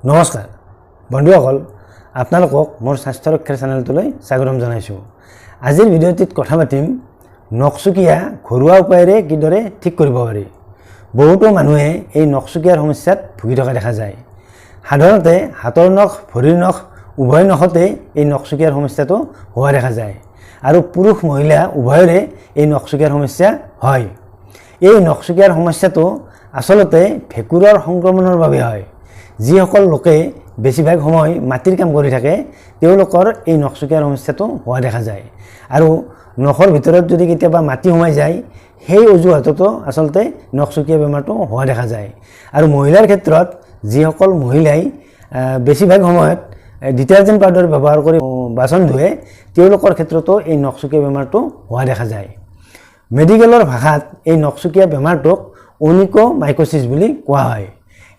নমস্কাৰ বন্ধুসকল, আপোনালোকক মোৰ স্বাস্থ্য ৰক্ষাৰ চেনেলটোলৈ স্বাগতম জনাইছোঁ। আজিৰ ভিডিঅ'টিত কথা পাতিম নখচুকীয়া ঘৰুৱা উপায়েৰে কিদৰে ঠিক কৰিব পাৰি। বহুতো মানুহে এই নখচুকীয়াৰ সমস্যাত ভুগি থকা দেখা যায়। সাধাৰণতে হাতৰ নখ, ভৰিৰ নখ উভয় নখতে এই নখচুকীয়াৰ সমস্যাটো হোৱা দেখা যায় আৰু পুৰুষ মহিলা উভয়ৰে এই নখচুকীয়াৰ সমস্যা হয়। এই নখচুকীয়াৰ সমস্যাটো আচলতে ভেঁকুৰৰ সংক্ৰমণৰ বাবে হয়। যিসকল লোকে বেছিভাগ সময় মাটিৰ কাম কৰি থাকে তেওঁলোকৰ এই নখচুকীয়াৰ সমস্যাটো হোৱা দেখা যায় আৰু নখৰ ভিতৰত যদি কেতিয়াবা মাটি সোমাই যায় সেই অজুহাততো আচলতে নখচুকীয়া বেমাৰটো হোৱা দেখা যায়। আৰু মহিলাৰ ক্ষেত্ৰত যিসকল মহিলাই বেছিভাগ সময়ত ডিটাৰজেণ্ট পাউডাৰ ব্যৱহাৰ কৰি বাচন ধুৱে তেওঁলোকৰ ক্ষেত্ৰতো এই নখচুকীয়া বেমাৰটো হোৱা দেখা যায়। মেডিকেলৰ ভাষাত এই নখচুকীয়া বেমাৰটোক অনিকোমাইকোচিছ বুলি কোৱা হয়।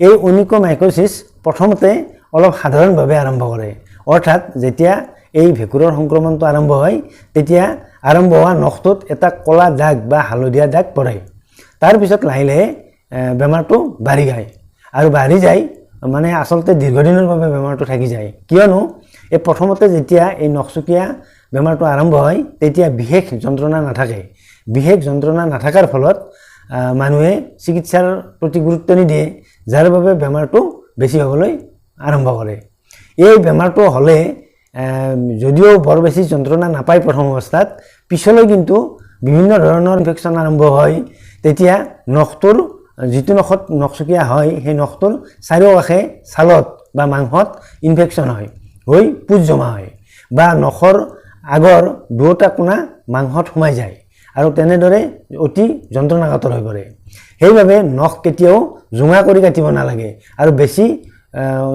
এই অনিকোমাইকোচিছ প্ৰথমতে অলপ সাধাৰণভাৱে আৰম্ভ কৰে, অৰ্থাৎ যেতিয়া এই ভেঁকুৰৰ সংক্ৰমণটো আৰম্ভ হয় তেতিয়া আৰম্ভ হোৱা নখটোত এটা ক'লা দাগ বা হালধীয়া দাগ পৰে। তাৰপিছত লাহে লাহে বেমাৰটো বাঢ়ি যায় আৰু বাঢ়ি যায় মানে আচলতে দীৰ্ঘদিনৰ বাবে বেমাৰটো থাকি যায়। কিয়নো এই প্ৰথমতে যেতিয়া এই নখচুকীয়া বেমাৰটো আৰম্ভ হয় তেতিয়া বিশেষ যন্ত্ৰণা নাথাকে। বিশেষ যন্ত্ৰণা নাথাকাৰ ফলত মানুহে চিকিৎসাৰ প্ৰতি গুৰুত্ব নিদিয়ে, যাৰ বাবে বেমাৰটো বেছি হ'বলৈ আৰম্ভ কৰে। এই বেমাৰটো হ'লে যদিও বৰ বেছি যন্ত্ৰণা নাপায় প্ৰথম অৱস্থাত, পিছলৈ কিন্তু বিভিন্ন ধৰণৰ ইনফেকশ্যন আৰম্ভ হয়। তেতিয়া নখটোৰ যিটো নখত নখচুকীয়া হয় সেই নখটোৰ চাৰিওকাষে ছালত বা মাংসত ইনফেকশ্যন হয়, হৈ পুজ জমা হয় বা নখৰ আগৰ দুটা কোণা মাংসত সোমাই যায় আৰু তেনেদৰে অতি যন্ত্ৰণাকাতৰ হৈ পৰে। সেইবাবে নখ কেতিয়াও জোঙা কৰি কাটিব নালাগে আৰু বেছি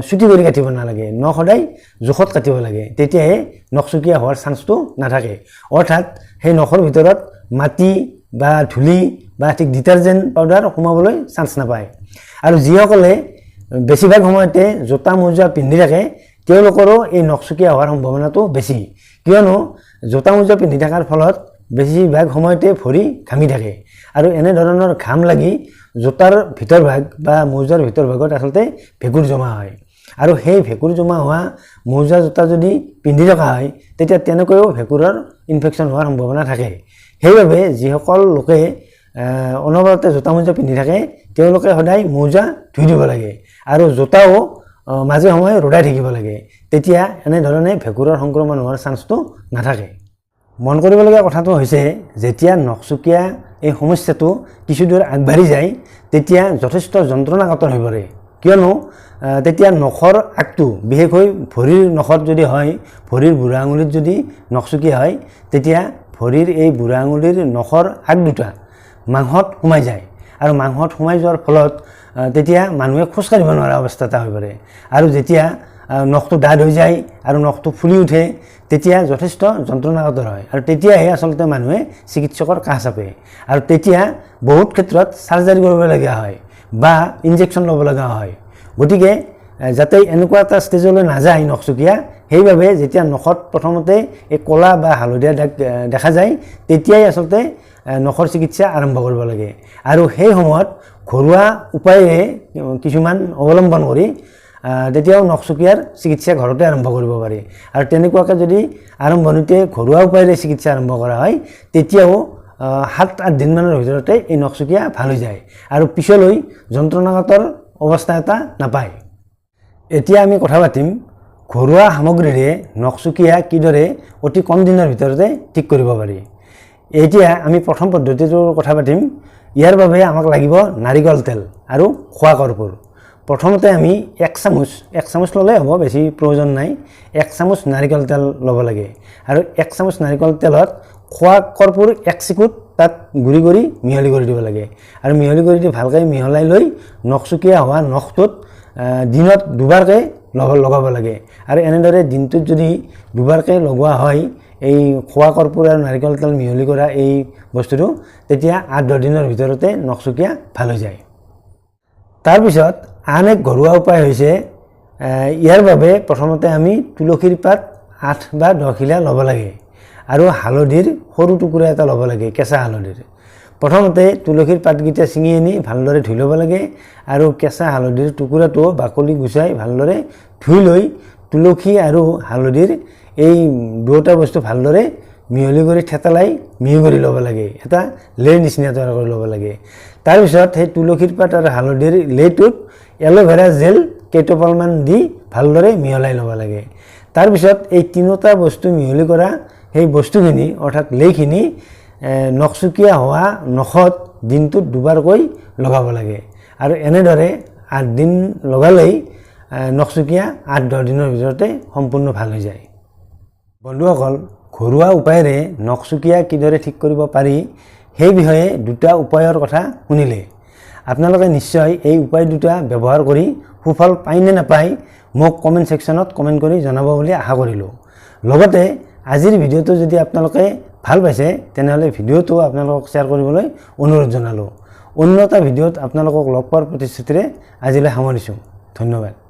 চুটি কৰি কাটিব নালাগে। নখ সদায় জোখত কাটিব লাগে, তেতিয়াহে নখচুকীয়া হোৱাৰ চান্সটো নাথাকে। অৰ্থাৎ সেই নখৰ ভিতৰত মাটি বা ধূলি বা ঠিক ডিটাৰজেণ্ট পাউডাৰ সোমাবলৈ চান্স নাপায়। আৰু যিসকলে বেছিভাগ সময়তে জোতা মোজা পিন্ধি থাকে তেওঁলোকৰো এই নখচুকীয়া হোৱাৰ সম্ভাৱনাটো বেছি। কিয়নো জোতা মোজা পিন্ধি থকাৰ ফলত বেছিভাগ সময়তে ভৰি ঘামি থাকে আৰু এনেধৰণৰ ঘাম লাগি জোতাৰ ভিতৰভাগ বা মোজাৰ ভিতৰভাগত আচলতে ভেঁকুৰ জমা হয় আৰু সেই ভেঁকুৰ জমা হোৱা মোজা জোতা যদি পিন্ধি থকা হয় তেতিয়া তেনেকৈও ভেঁকুৰৰ ইনফেকশ্যন হোৱাৰ সম্ভাৱনা থাকে। সেইবাবে যিসকল লোকে অনবৰতে জোতা মোজা পিন্ধি থাকে তেওঁলোকে সদায় মোজা ধুই দিব লাগে আৰু জোতাও মাজে সময়ে ৰদাই থাকিব লাগে, তেতিয়া এনেধৰণে ভেঁকুৰৰ সংক্ৰমণ হোৱাৰ চান্সটো নাথাকে। মন কৰিবলগীয়া কথাটো হৈছে যেতিয়া নখচুকীয়া এই সমস্যাটো কিছুদূৰ আগবাঢ়ি যায় তেতিয়া যথেষ্ট যন্ত্ৰণাকাতৰ হৈ পৰে। কিয়নো তেতিয়া নখৰ আগটো বিশেষকৈ ভৰিৰ নখত যদি হয়, ভৰিৰ বুঢ়া আঙুলিত যদি নখচুকীয়া হয় তেতিয়া ভৰিৰ এই বুঢ়া আঙুলিৰ নখৰ আগ দুটা মাংসত সোমাই যায় আৰু মাংসত সোমাই যোৱাৰ ফলত তেতিয়া মানুহে খোজকাঢ়িব নোৱাৰা অৱস্থা এটা হৈ পৰে। আৰু যেতিয়া নখটো ডাঠ হৈ যায় আৰু নখটো ফুলি উঠে তেতিয়া যথেষ্ট যন্ত্ৰণাকাতৰ হয় আৰু তেতিয়াহে আচলতে মানুহে চিকিৎসকৰ কাষ চাপে আৰু তেতিয়া বহুত ক্ষেত্ৰত চাৰ্জাৰী কৰিবলগীয়া হয় বা ইনজেকশ্যন ল'ব লগা হয়। গতিকে যাতে এনেকুৱা এটা ষ্টেজলৈ নাযায় নখচুকীয়া, সেইবাবে যেতিয়া নখত প্ৰথমতে এই ক'লা বা হালধীয়া দাগ দেখা যায় তেতিয়াই আচলতে নখৰ চিকিৎসা আৰম্ভ কৰিব লাগে আৰু সেই সময়ত ঘৰুৱা উপায়েৰে কিছুমান অৱলম্বন কৰি তেতিয়াও নখচুকীয়াৰ চিকিৎসা ঘৰতে আৰম্ভ কৰিব পাৰি। আৰু তেনেকুৱাকৈ যদি আৰম্ভণিতে ঘৰুৱা উপায়েৰে চিকিৎসা আৰম্ভ কৰা হয় তেতিয়াও 7-8 দিনমানৰ ভিতৰতে এই নখচুকীয়া ভাল হৈ যায় আৰু পিছলৈ যন্ত্ৰণাকাতৰ অৱস্থা এটা নাপায়। এতিয়া আমি কথা পাতিম ঘৰুৱা সামগ্ৰীৰে নখচুকীয়া কিদৰে অতি কম দিনৰ ভিতৰতে ঠিক কৰিব পাৰি। এতিয়া আমি প্ৰথম পদ্ধতিটোৰ কথা পাতিম। ইয়াৰ বাবে আমাক লাগিব নাৰিকল তেল আৰু খোৱা কৰ্পূৰ। প্ৰথমতে আমি 1 চামুচ ল'লে হ'ব, বেছি প্ৰয়োজন নাই। 1 চামুচ নাৰিকল তেল ল'ব লাগে আৰু 1 চামুচ নাৰিকল তেলত খোৱা কৰ্পূৰ 1 চিকুট তাত গুড়ি কৰি মিহলি কৰি দিব লাগে আৰু মিহলি কৰি দি ভালকৈ মিহলাই লৈ নখচুকীয়া হোৱা নখটোত দিনত দুবাৰকৈ লগাব লাগে। আৰু এনেদৰে দিনটোত যদি দুবাৰকৈ লগোৱা হয় এই খোৱা কৰ্পূৰ আৰু নাৰিকল তেল মিহলি কৰা এই বস্তুটো, তেতিয়া 8-10 দিনৰ ভিতৰতে নখচুকীয়া ভাল হৈ যায়। তাৰপিছত আন এক ঘৰুৱা উপায় হৈছে ইয়াৰ বাবে প্ৰথমতে আমি তুলসীৰ পাত 8 বা 10 খিলা ল'ব লাগে আৰু হালধিৰ সৰু টুকুৰা এটা ল'ব লাগে, কেঁচা হালধিৰ। প্ৰথমতে তুলসীৰ পাতকেইটা ছিঙি আনি ভালদৰে ধুই ল'ব লাগে আৰু কেঁচা হালধিৰ টুকুৰাটো বাকলি গুচাই ভালদৰে ধুই লৈ তুলসী আৰু হালধিৰ এই দুয়োটা বস্তু ভালদৰে মিহলি কৰি থেতালাই মিহি কৰি ল'ব লাগে, এটা লেৰ নিচিনা তৈয়াৰ কৰি ল'ব লাগে। তাৰপিছত সেই তুলসীৰ পাত আৰু হালধিৰ লেটোত এল'ভেৰা জেল কেইটোপালমান দি ভালদৰে মিহলাই ল'ব লাগে। তাৰপিছত এই তিনিটা বস্তু মিহলি কৰা সেই বস্তুখিনি অৰ্থাৎ লেইখিনি নখচুকীয়া হোৱা নখত দিনটোত দুবাৰকৈ লগাব লাগে আৰু এনেদৰে 8 দিন লগালেই নখচুকীয়া 8-10 দিনৰ ভিতৰতে সম্পূৰ্ণ ভাল হৈ যায়। বন্ধুসকল, ঘৰুৱা উপায়েৰে নখচুকীয়া কিদৰে ঠিক কৰিব পাৰি সেই বিষয়ে দুটা উপায়ৰ কথা শুনিলে। আপোনালোকে নিশ্চয় এই উপায় দুটা ব্যৱহাৰ কৰি সুফল পায় নে নাপায় মোক কমেণ্ট ছেকশ্যনত কমেণ্ট কৰি জনাব বুলি আশা কৰিলোঁ। লগতে আজিৰ ভিডিঅ'টো যদি আপোনালোকে ভাল পাইছে তেনেহ'লে ভিডিঅ'টো আপোনালোকক শ্বেয়াৰ কৰিবলৈ অনুৰোধ জনালোঁ। অন্য এটা ভিডিঅ'ত আপোনালোকক লগ পোৱাৰ প্ৰতিশ্ৰুতিৰে আজিলৈ সামৰিছোঁ। ধন্যবাদ।